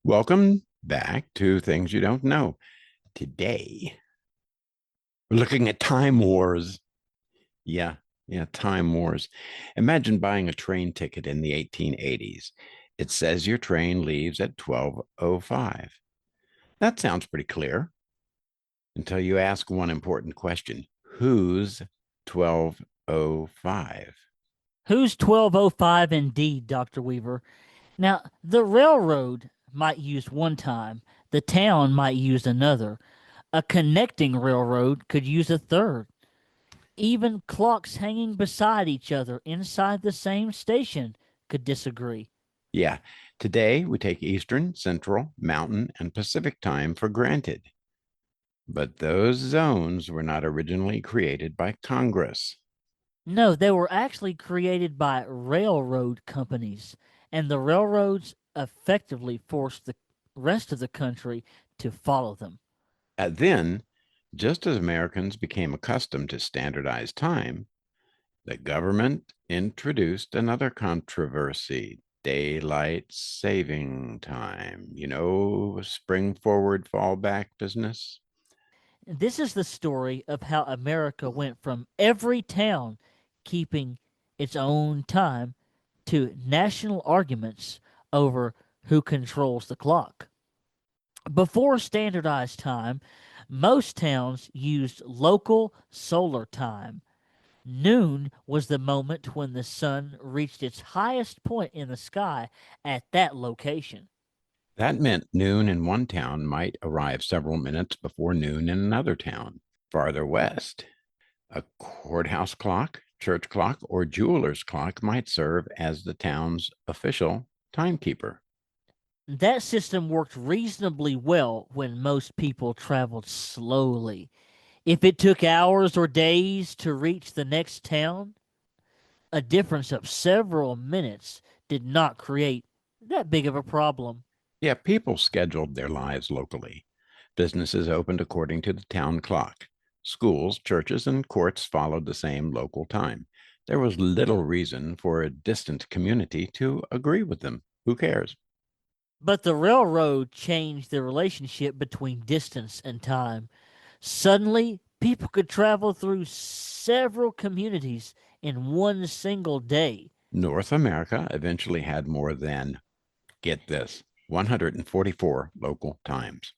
Welcome back to Things You Don't Know. Today, we're looking at time wars. Yeah, yeah, time wars. Imagine buying a train ticket in the 1880s. It says your train leaves at 12:05. That sounds pretty clear until you ask one important question. Who's 12:05? Who's 1205 indeed, Dr. Weaver? Now, the railroad might use one time, the town might use another. A connecting railroad could use a third. Even clocks hanging beside each other inside the same station could disagree. Yeah, today we take Eastern, Central, Mountain, and Pacific time for granted. But those zones were not originally created by Congress. No, they were actually created by railroad companies, and the railroads effectively forced the rest of the country to follow them. Then, just as Americans became accustomed to standardized time, the government introduced another controversy: daylight saving time. Spring forward, fall back business. This is the story of how America went from every town keeping its own time to national arguments over who controls the clock. Before standardized time, most towns used local solar time. Noon was the moment when the sun reached its highest point in the sky at that location. That meant noon in one town might arrive several minutes before noon in another town farther west. A courthouse clock, church clock, or jeweler's clock might serve as the town's official timekeeper. That system worked reasonably well when most people traveled slowly. If it took hours or days to reach the next town, a difference of several minutes did not create that big of a problem. Yeah, people scheduled their lives locally. Businesses opened according to the town clock. Schools, churches, and courts followed the same local time. There was little reason for a distant community to agree with them. Who cares? But the railroad changed the relationship between distance and time. Suddenly, people could travel through several communities in one single day. North America eventually had more than, get this, 144 local times.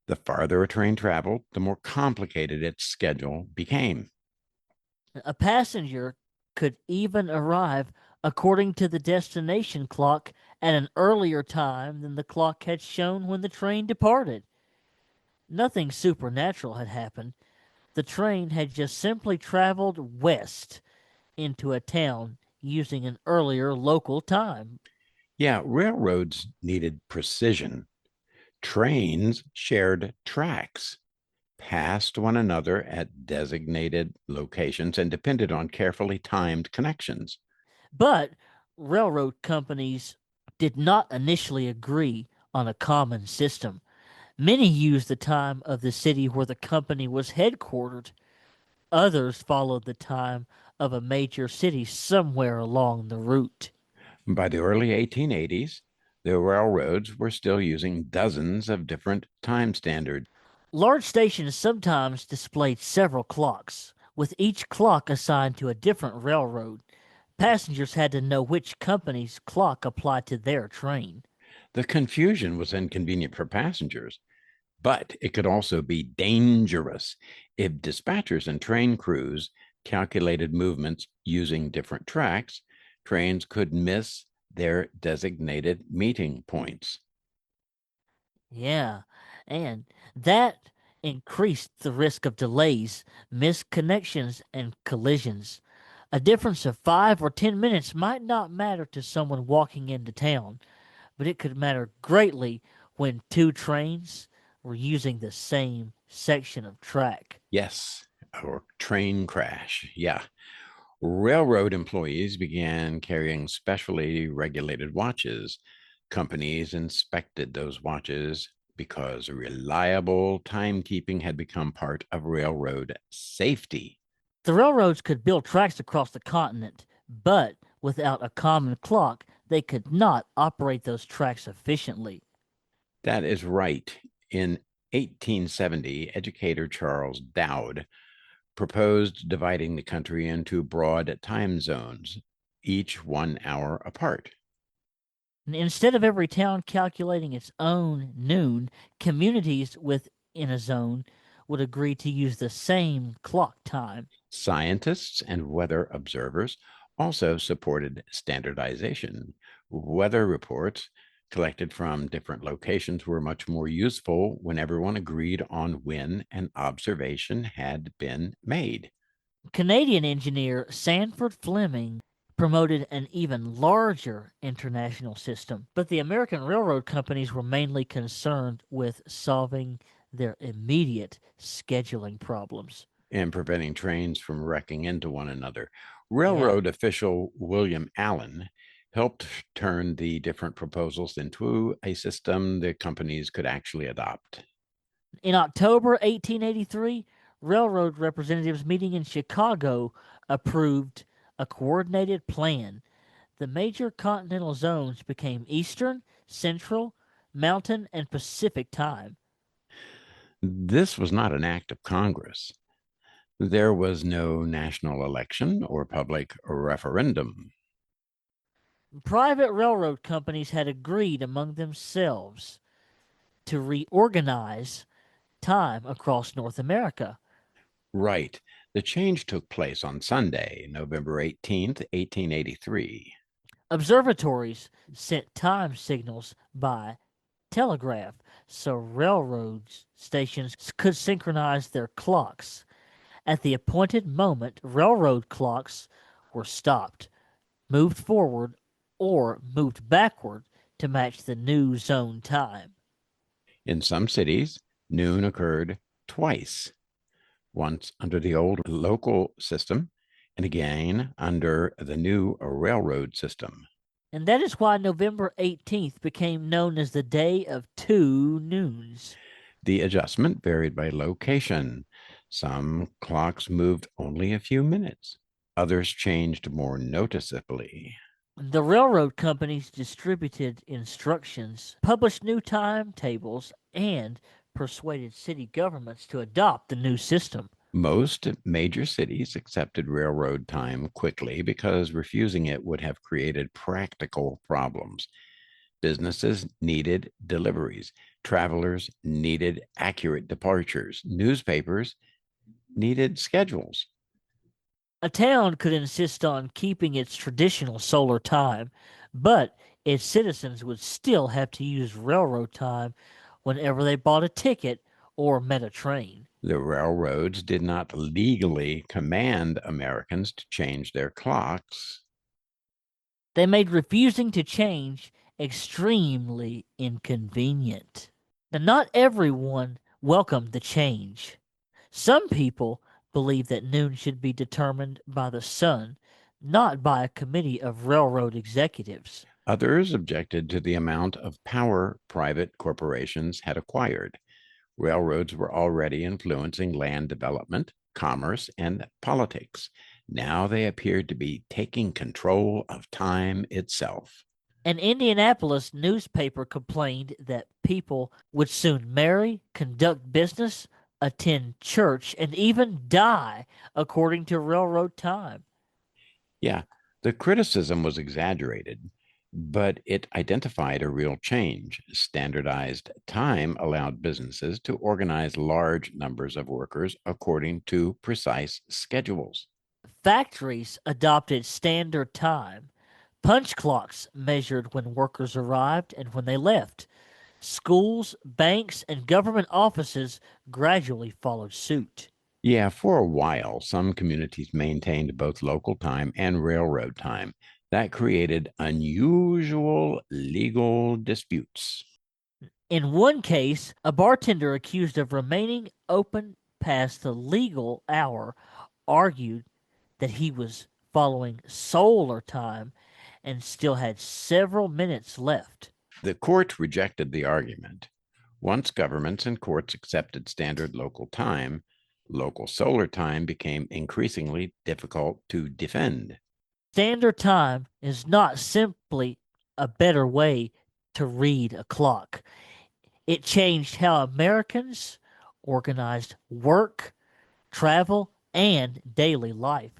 The farther a train traveled, the more complicated its schedule became. A passenger could even arrive according to the destination clock at an earlier time than the clock had shown when the train departed. Nothing supernatural had happened. The train had just simply traveled west into a town using an earlier local time. Yeah, railroads needed precision. Trains shared tracks, passed one another at designated locations, and depended on carefully timed connections. But railroad companies did not initially agree on a common system. Many used the time of the city where the company was headquartered. Others followed the time of a major city somewhere along the route. By the early 1880s, the railroads were still using dozens of different time standards. Large stations sometimes displayed several clocks, with each clock assigned to a different railroad. Passengers had to know which company's clock applied to their train. The confusion was inconvenient for passengers, but it could also be dangerous if dispatchers and train crews calculated movements using different tracks. Trains could miss their designated meeting points. Yeah, and that increased the risk of delays, missed connections, and collisions. A difference of 5 or 10 minutes might not matter to someone walking into town, but it could matter greatly when two trains were using the same section of track. Yes, or train crash. Yeah. Railroad employees began carrying specially regulated watches. Companies inspected those watches because reliable timekeeping had become part of railroad safety. The railroads could build tracks across the continent, but without a common clock, they could not operate those tracks efficiently. That is right. In 1870, educator Charles Dowd proposed dividing the country into broad time zones, each 1 hour apart. Instead of every town calculating its own noon, communities within a zone would agree to use the same clock time. Scientists and weather observers also supported standardization. Weather reports collected from different locations were much more useful when everyone agreed on when an observation had been made. Canadian engineer Sanford Fleming promoted an even larger international system, but the American railroad companies were mainly concerned with solving their immediate scheduling problems. And preventing trains from wrecking into one another. Yeah. Railroad official William Allen helped turn the different proposals into a system the companies could actually adopt. In October 1883, railroad representatives meeting in Chicago approved a coordinated plan. The major continental zones became Eastern, Central, Mountain, and Pacific time. This was not an act of Congress. There was no national election or public referendum. Private railroad companies had agreed among themselves to reorganize time across North America. Right. The change took place on Sunday, November 18th, 1883. Observatories sent time signals by telegraph so railroad stations could synchronize their clocks. At the appointed moment, railroad clocks were stopped, moved forward, or moved backward to match the new zone time. In some cities, noon occurred twice, once under the old local system and again under the new railroad system. And that is why November 18th became known as the Day of Two Noons. The adjustment varied by location. Some clocks moved only a few minutes, others changed more noticeably. The railroad companies distributed instructions, published new timetables, and persuaded city governments to adopt the new system. Most major cities accepted railroad time quickly because refusing it would have created practical problems. Businesses needed deliveries, travelers needed accurate departures, newspapers needed schedules. A town could insist on keeping its traditional solar time, but its citizens would still have to use railroad time whenever they bought a ticket or met a train. The railroads did not legally command Americans to change their clocks. They made refusing to change extremely inconvenient. Now, not everyone welcomed the change. Some people believed that noon should be determined by the sun, not by a committee of railroad executives. Others objected to the amount of power private corporations had acquired. Railroads were already influencing land development, commerce, and politics. Now they appeared to be taking control of time itself. An Indianapolis newspaper complained that people would soon marry, conduct business, attend church, and even die according to railroad time. Yeah, the criticism was exaggerated, but it identified a real change. Standardized time allowed businesses to organize large numbers of workers according to precise schedules. Factories adopted standard time. Punch clocks measured when workers arrived and when they left. Schools, banks, and government offices gradually followed suit. Yeah, for a while, some communities maintained both local time and railroad time. That created unusual legal disputes. In one case, a bartender accused of remaining open past the legal hour argued that he was following solar time and still had several minutes left. The court rejected the argument. Once governments and courts accepted standard local time, local solar time became increasingly difficult to defend. Standard time is not simply a better way to read a clock. It changed how Americans organized work, travel, and daily life.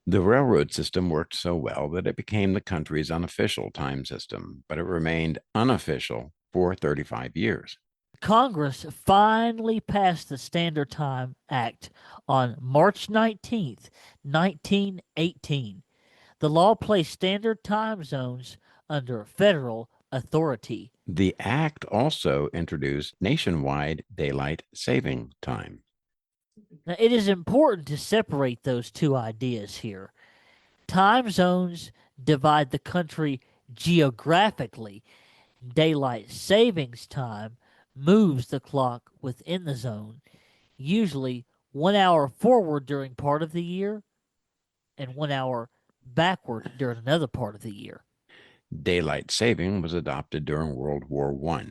The railroad system worked so well that it became the country's unofficial time system, but it remained unofficial for 35 years. Congress finally passed the Standard Time Act on March 19th, 1918. The law placed standard time zones under federal authority. The act also introduced nationwide daylight saving time. Now, it is important to separate those two ideas here. Time zones divide the country geographically. Daylight savings time moves the clock within the zone, usually 1 hour forward during part of the year and 1 hour backward during another part of the year. Daylight saving was adopted during World War I.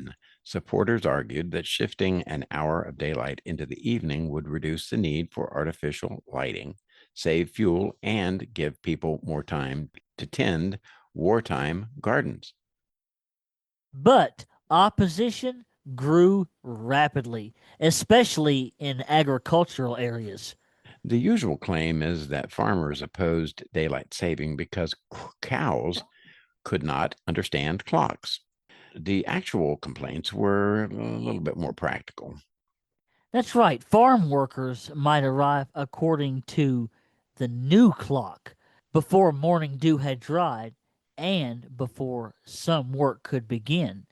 Supporters argued that shifting an hour of daylight into the evening would reduce the need for artificial lighting, save fuel, and give people more time to tend wartime gardens. But opposition grew rapidly, especially in agricultural areas. The usual claim is that farmers opposed daylight saving because cows could not understand clocks. The actual complaints were a little bit more practical. That's right, farm workers might arrive according to the new clock before morning dew had dried and before some work could begin.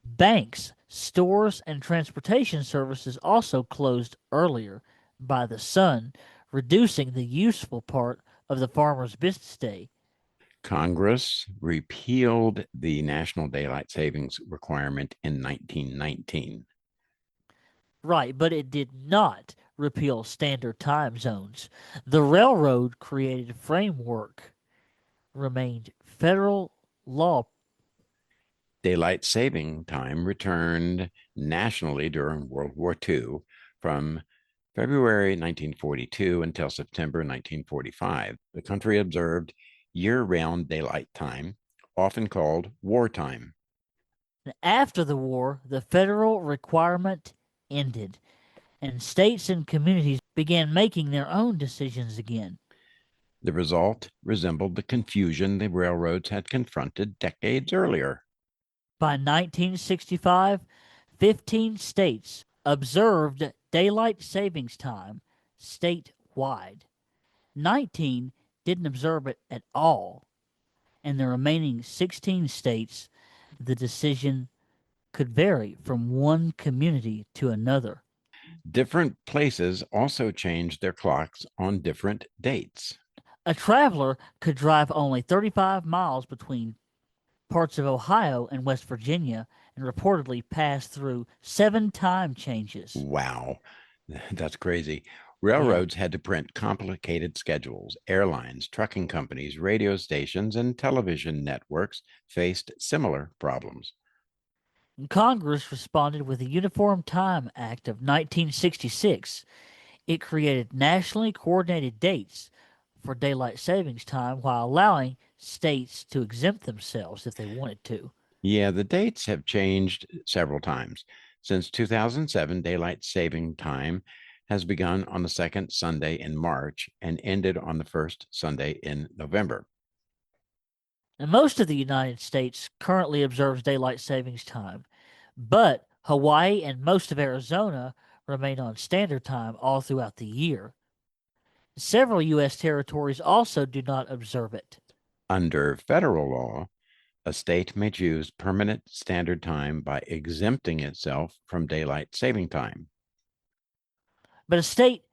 Banks, stores, and transportation services also closed earlier by the sun, reducing the useful part of the farmer's business day. Congress repealed the national daylight savings requirement in 1919. Right, but it did not repeal standard time zones. The railroad created framework remained federal law. Daylight saving time returned nationally during World War II from February 1942 until September 1945. The country observed year round daylight time, often called wartime. After the war, the federal requirement ended, and states and communities began making their own decisions again. The result resembled the confusion the railroads had confronted decades earlier. By 1965, 15 states observed daylight savings time statewide. 19 didn't observe it at all. And the remaining 16 states, the decision could vary from one community to another. Different places also changed their clocks on different dates. A traveler could drive only 35 miles between parts of Ohio and West Virginia and reportedly pass through 7 time changes. Wow, that's crazy. Yeah. Railroads had to print complicated schedules. Airlines, trucking companies, radio stations, and television networks faced similar problems. And Congress responded with the Uniform Time Act of 1966. It created nationally coordinated dates for daylight savings time while allowing states to exempt themselves if they wanted to. Yeah, the dates have changed several times. Since 2007, daylight saving time has begun on the second Sunday in March and ended on the first Sunday in November. And most of the United States currently observes daylight savings time, but Hawaii and most of Arizona remain on standard time all throughout the year. Several U.S. territories also do not observe it. Under federal law, a state may choose permanent standard time by exempting itself from daylight saving time. But a state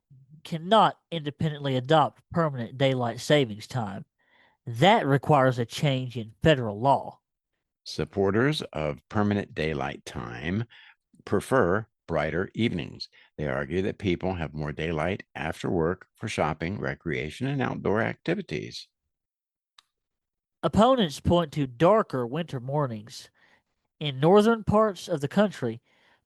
cannot independently adopt permanent daylight savings time. That requires a change in federal law. Supporters of permanent daylight time prefer brighter evenings. They argue that people have more daylight after work for shopping, recreation, and outdoor activities. Opponents point to darker winter mornings. In northern parts of the country,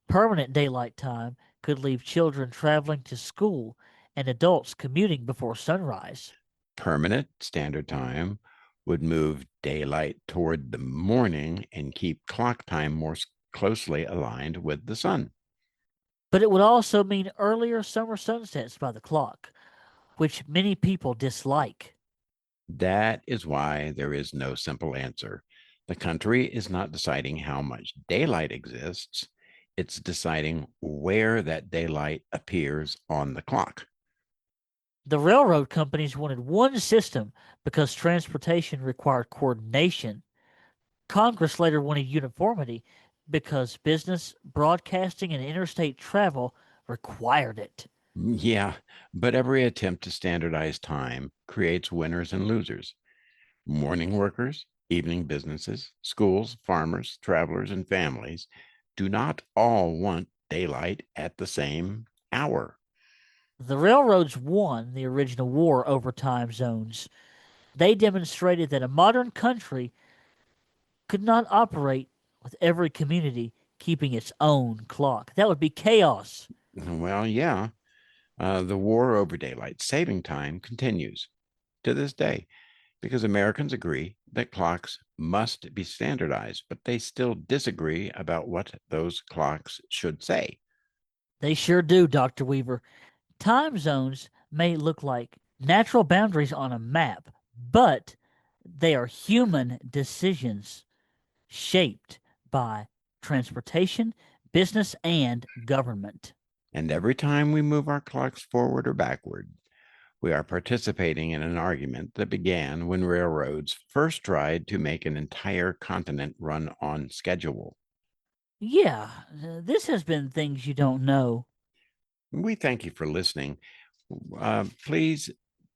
permanent daylight time could leave children traveling to school and adults commuting before sunrise. Permanent standard time would move daylight toward the morning and keep clock time more closely aligned with the sun. But it would also mean earlier summer sunsets by the clock, which many people dislike. That is why there is no simple answer. The country is not deciding how much daylight exists, it's deciding where that daylight appears on the clock. The railroad companies wanted one system because transportation required coordination. Congress later wanted uniformity because business, broadcasting, and interstate travel required it. Yeah, but every attempt to standardize time creates winners and losers. Morning workers, evening businesses, schools, farmers, travelers, and families do not all want daylight at the same hour. The railroads won the original war over time zones. They demonstrated that a modern country could not operate with every community keeping its own clock. That would be chaos. Well, yeah, the war over daylight saving time continues to this day because Americans agree that clocks must be standardized, but they still disagree about what those clocks should say. They sure do, Dr. Weaver. Time zones may look like natural boundaries on a map, but they are human decisions shaped by transportation, business, and government. And every time we move our clocks forward or backward, we are participating in an argument that began when railroads first tried to make an entire continent run on schedule. Yeah, this has been things you don't know. We thank you for listening. Please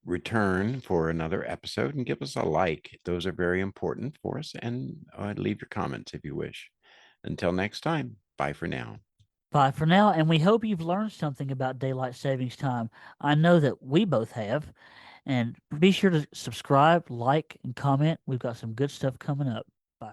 return for another episode and give us a like. Those are very important for us. And leave your comments if you wish. Until next time, bye for now. Bye for now, and we hope you've learned something about daylight savings time. I know that we both have. And be sure to subscribe, like, and comment. We've got some good stuff coming up.